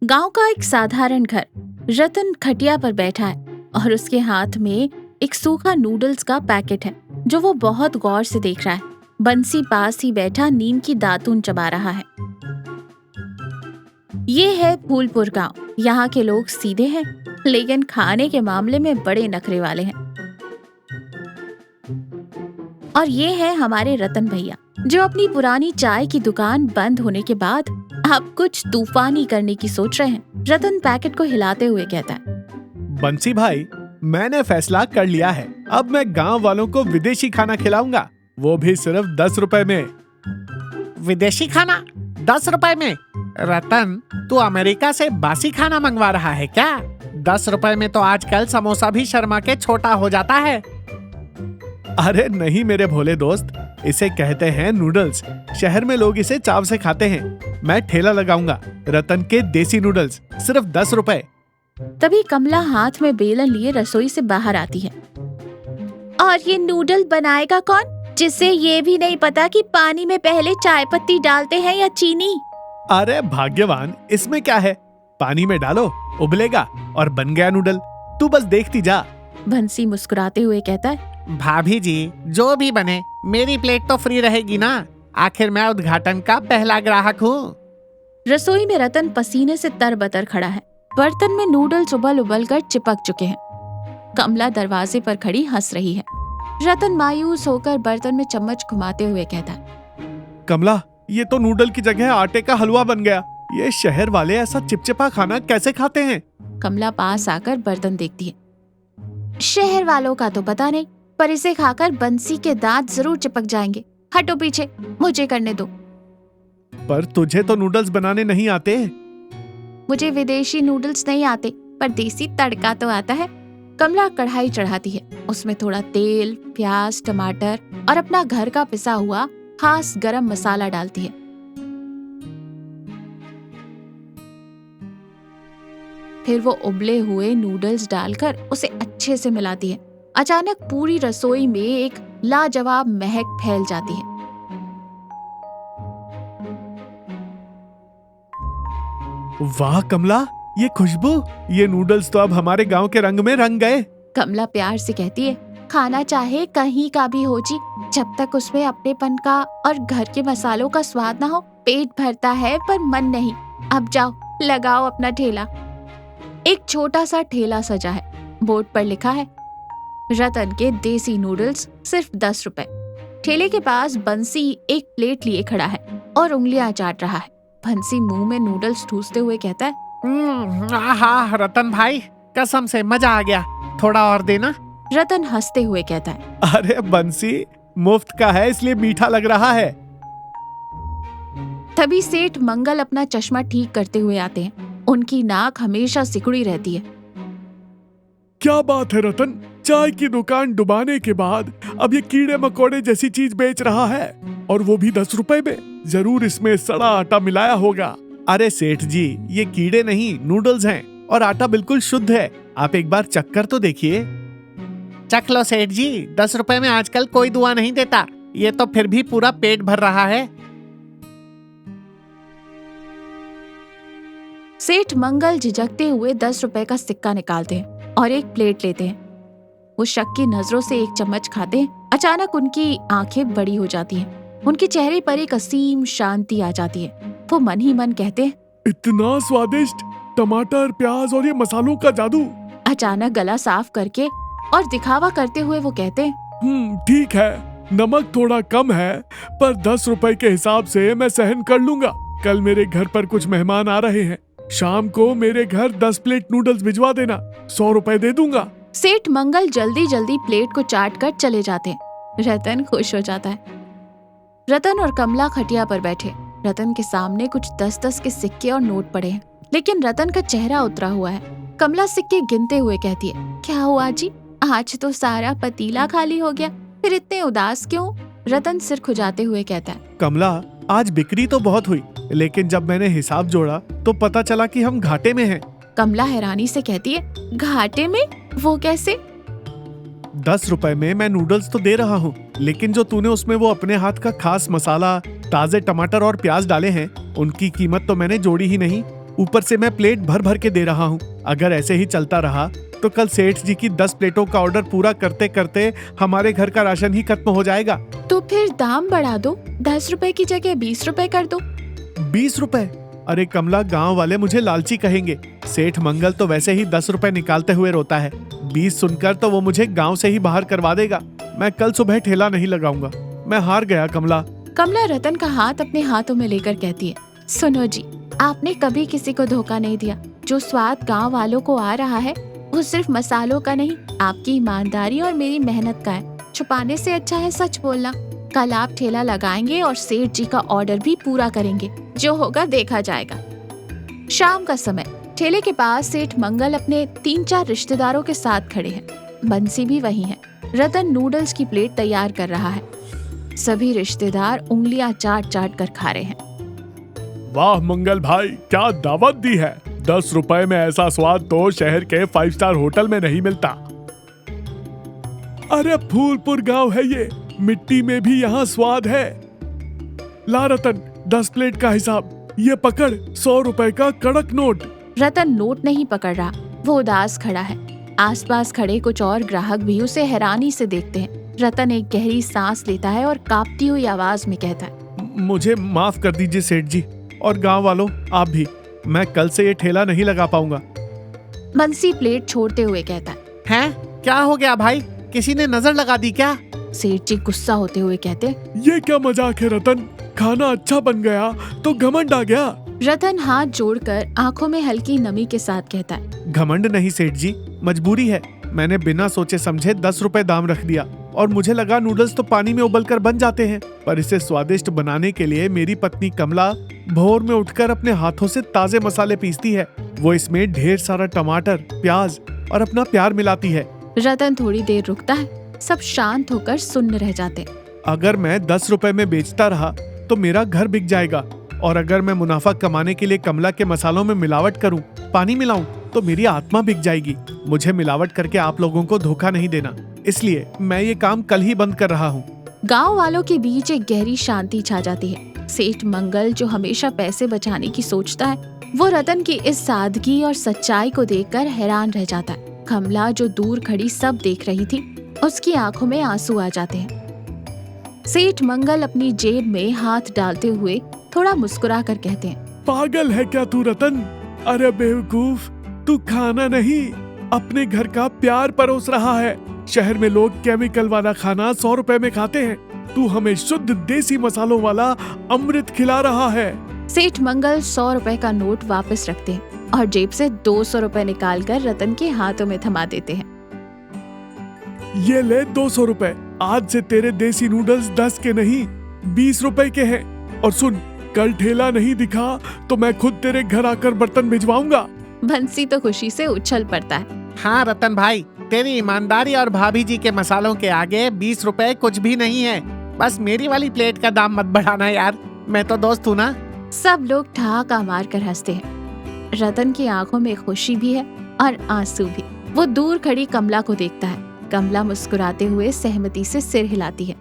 गांव का एक साधारण घर। रतन खटिया पर बैठा है और उसके हाथ में एक सूखा नूडल्स का पैकेट है जो वो बहुत गौर से देख रहा है। बंसी पास ही बैठा नीम की दातून चबा रहा है। ये है फूलपुर गांव। यहाँ के लोग सीधे हैं लेकिन खाने के मामले में बड़े नखरे वाले हैं। और ये है हमारे रतन भैया जो अपनी पुरानी चाय की दुकान बंद होने के बाद अब कुछ तूफानी करने की सोच रहे हैं। रतन पैकेट को हिलाते हुए कहता है, बंसी भाई, मैंने फैसला कर लिया है। अब मैं गांव वालों को विदेशी खाना खिलाऊंगा, वो भी सिर्फ 10 रुपए में। विदेशी खाना 10 रुपए में? रतन, तू अमेरिका से बासी खाना मंगवा रहा है क्या? 10 रुपए में तो आजकल समोसा भी शर्मा के छोटा हो जाता है। अरे नहीं मेरे भोले दोस्त, इसे कहते हैं नूडल्स। शहर में लोग इसे चाव से खाते हैं। मैं ठेला लगाऊंगा, रतन के देसी नूडल्स, सिर्फ 10 रुपए। तभी कमला हाथ में बेलन लिए रसोई से बाहर आती है। और ये नूडल बनाएगा कौन, जिसे ये भी नहीं पता कि पानी में पहले चाय पत्ती डालते हैं या चीनी? अरे भाग्यवान, इसमें क्या है, पानी में डालो, उबलेगा और बन गया नूडल। तू बस देखती जा। बंसी मुस्कुराते हुए कहता है, भाभी जी, जो भी बने मेरी प्लेट तो फ्री रहेगी ना। आखिर मैं उद्घाटन का पहला ग्राहक हूँ। रसोई में रतन पसीने से तरबतर खड़ा है। बर्तन में नूडल्स उबल उबल कर चिपक चुके हैं। कमला दरवाजे पर खड़ी हंस रही है। रतन मायूस होकर बर्तन में चम्मच घुमाते हुए कहता है, कमला, ये तो नूडल की जगह आटे का हलवा बन गया। ये शहर वाले ऐसा चिपचिपा खाना कैसे खाते हैं? कमला पास आकर बर्तन देखती है। शहर वालों का तो पता नहीं, पर इसे खाकर बंसी के दांत जरूर चिपक जाएंगे। हटो पीछे, मुझे करने दो। पर तुझे तो नूडल्स बनाने नहीं आते। मुझे विदेशी नूडल्स नहीं आते, पर देसी तड़का तो आता है। कमला कढ़ाई चढ़ाती है। उसमें थोड़ा तेल, प्याज, टमाटर और अपना घर का पिसा हुआ खास गरम मसाला डालती है। फिर वो उबले हुए नूडल्स डालकर उसे अच्छे से मिलाती है। अचानक पूरी रसोई में एक लाजवाब महक फैल जाती है। वाह कमला, ये खुशबू! ये नूडल्स तो अब हमारे गांव के रंग में रंग गए। कमला प्यार से कहती है, खाना चाहे कहीं का भी हो जी, जब तक उसमें अपनेपन का और घर के मसालों का स्वाद ना हो, पेट भरता है पर मन नहीं। अब जाओ, लगाओ अपना ठेला। एक छोटा सा ठेला सजा है। बोर्ड पर लिखा है, रतन के देसी नूडल्स, सिर्फ 10 रुपए। ठेले के पास बंसी एक प्लेट लिए खड़ा है और उंगलियां चाट रहा है। बंसी मुंह में नूडल्स ठूसते हुए कहता है, आहा रतन भाई, कसम से मजा आ गया, थोड़ा और देना। रतन हंसते हुए कहता है, अरे बंसी, मुफ्त का है इसलिए मीठा लग रहा है। तभी सेठ मंगल अपना चश्मा ठीक करते हुए आते हैं। उनकी नाक हमेशा सिकुड़ी रहती है। क्या बात है रतन, चाय की दुकान डुबाने के बाद अब ये कीड़े मकोड़े जैसी चीज बेच रहा है, और वो भी 10 रुपए में। जरूर इसमें सड़ा आटा मिलाया होगा। अरे सेठ जी, ये कीड़े नहीं, नूडल्स हैं और आटा बिल्कुल शुद्ध है। आप एक बार चख कर तो देखिए। चख लो सेठ जी, 10 रुपए में आजकल कोई दुआ नहीं देता। ये तो फिर भी पूरा पेट भर रहा है। सेठ मंगल झिझकते हुए 10 रुपए का सिक्का निकालते हैं और एक प्लेट लेते हैं। वो शक की नजरों से एक चम्मच खाते हैं। अचानक उनकी आंखें बड़ी हो जाती हैं। उनके चेहरे पर एक असीम शांति आ जाती है। वो मन ही मन कहते हैं, इतना स्वादिष्ट, टमाटर, प्याज और ये मसालों का जादू। अचानक गला साफ करके और दिखावा करते हुए वो कहते हैं, ठीक है, नमक थोड़ा कम है, पर 10 रुपए के हिसाब से मैं सहन कर लूंगा। कल मेरे घर पर कुछ मेहमान आ रहे हैं। शाम को मेरे घर 10 प्लेट नूडल्स भिजवा देना, 100 रुपए दे दूंगा। सेठ मंगल जल्दी जल्दी प्लेट को चाट कर चले जाते हैं। रतन खुश हो जाता है। रतन और कमला खटिया पर बैठे। रतन के सामने कुछ 10-10 के सिक्के और नोट पड़े हैं, लेकिन रतन का चेहरा उतरा हुआ है। कमला सिक्के गिनते हुए कहती है, क्या हुआ जी, आज तो सारा पतीला खाली हो गया, फिर इतने उदास क्यों? रतन सिर खुजाते हुए कहता है, कमला, आज बिक्री तो बहुत हुई, लेकिन जब मैंने हिसाब जोड़ा तो पता चला कि हम घाटे में हैं। कमला हैरानी से कहती है, घाटे में? वो कैसे? 10 रुपए में मैं नूडल्स तो दे रहा हूँ, लेकिन जो तूने उसमें वो अपने हाथ का खास मसाला, ताजे टमाटर और प्याज डाले हैं, उनकी कीमत तो मैंने जोड़ी ही नहीं। ऊपर से मैं प्लेट भर भर के दे रहा हूँ। अगर ऐसे ही चलता रहा तो कल सेठ जी की 10 प्लेटों का ऑर्डर पूरा करते करते हमारे घर का राशन ही खत्म हो जाएगा। तो फिर दाम बढ़ा दो, 10 रुपए की जगह 20 रुपए कर दो। 20 रुपए? अरे कमला, गांव वाले मुझे लालची कहेंगे। सेठ मंगल तो वैसे ही 10 रुपए निकालते हुए रोता है। 20 सुनकर तो वो मुझे गांव से ही बाहर करवा देगा। मैं कल सुबह ठेला नहीं लगाऊंगा। मैं हार गया कमला। कमला रतन का हाथ अपने हाथों में लेकर कहती है, सुनो जी, आपने कभी किसी को धोखा नहीं दिया। जो स्वाद गांव वालों को आ रहा है वो सिर्फ मसालों का नहीं, आपकी ईमानदारी और मेरी मेहनत का है। छुपाने से अच्छा है सच बोलना। कल आप ठेला लगाएंगे और सेठ जी का ऑर्डर भी पूरा करेंगे। जो होगा देखा जाएगा। शाम का समय, ठेले के पास सेठ मंगल अपने 3-4 रिश्तेदारों के साथ खड़े हैं। बंसी भी वही है। रतन नूडल्स की प्लेट तैयार कर रहा है। सभी रिश्तेदार उंगलियां चाट चाट कर खा रहे हैं। वाह मंगल भाई, क्या दावत दी है। 10 रुपए में ऐसा स्वाद तो शहर के 5 स्टार होटल में नहीं मिलता। अरे फूलपुर गांव है ये, मिट्टी में भी यहाँ स्वाद है। ला रतन, 10 प्लेट का हिसाब। ये पकड़, 100 रुपए का कड़क नोट। रतन नोट नहीं पकड़ रहा, वो उदास खड़ा है। आसपास खड़े कुछ और ग्राहक भी उसे हैरानी से देखते हैं। रतन एक गहरी सांस लेता है और कांपती हुई आवाज में कहता है, मुझे माफ कर दीजिए सेठ जी, और गांव वालों आप भी। मैं कल से ये ठेला नहीं लगा पाऊंगा। बंसी प्लेट छोड़ते हुए कहता है, हैं? क्या हो गया भाई? किसी ने नजर लगा दी क्या? सेठ जी गुस्सा होते हुए कहते, ये क्या मजाक है रतन? खाना अच्छा बन गया तो घमंड आ गया। रतन हाथ जोड़कर आंखों में हल्की नमी के साथ कहता है, घमंड नहीं सेठ जी, मजबूरी है। मैंने बिना सोचे समझे 10 रुपए दाम रख दिया और मुझे लगा नूडल्स तो पानी में उबलकर बन जाते हैं, पर इसे स्वादिष्ट बनाने के लिए मेरी पत्नी कमला भोर में उठकर अपने हाथों से ताजे मसाले पीसती है। वो इसमें ढेर सारा टमाटर, प्याज और अपना प्यार मिलाती है। रतन थोड़ी देर रुकता है। सब शांत होकर सुन्न रह जाते। अगर मैं 10 रुपए में बेचता रहा तो मेरा घर बिक जाएगा, और अगर मैं मुनाफा कमाने के लिए कमला के मसालों में मिलावट करूं, पानी मिलाऊं, तो मेरी आत्मा बिक जाएगी। मुझे मिलावट करके आप लोगों को धोखा नहीं देना, इसलिए मैं ये काम कल ही बंद कर रहा हूँ। गांव वालों के बीच एक गहरी शांति छा जाती है। सेठ मंगल, जो हमेशा पैसे बचाने की सोचता है, वो रतन की इस सादगी और सच्चाई को देखकर हैरान रह जाता है। कमला, जो दूर खड़ी सब देख रही थी, उसकी आंखों में आंसू आ जाते हैं। सेठ मंगल अपनी जेब में हाथ डालते हुए थोड़ा मुस्कुरा कर कहते हैं, पागल है क्या तू रतन? अरे बेवकूफ, तू खाना नहीं, अपने घर का प्यार परोस रहा है। शहर में लोग केमिकल वाला खाना 100 रुपए में खाते हैं, तू हमें शुद्ध देसी मसालों वाला अमृत खिला रहा है। सेठ मंगल 100 रुपए का नोट वापस रखते हैं और जेब से 200 रुपए निकालकर रतन के हाथों में थमा देते हैं। ये ले 200 रुपए। आज से तेरे देसी नूडल्स 10 के नहीं 20 रुपए के हैं। और सुन, कल ठेला नहीं दिखा तो मैं खुद तेरे घर आकर बर्तन भिजवाऊंगा। बंसी तो खुशी से उछल पड़ता है। हाँ रतन भाई, तेरी ईमानदारी और भाभी जी के मसालों के आगे 20 रुपए कुछ भी नहीं है। बस मेरी वाली प्लेट का दाम मत बढ़ाना यार, मैं तो दोस्त हूँ ना। सब लोग ठहाका मार कर हंसते हैं। रतन की आंखों में खुशी भी है और आंसू भी। वो दूर खड़ी कमला को देखता है। कमला मुस्कुराते हुए सहमति से सिर हिलाती है।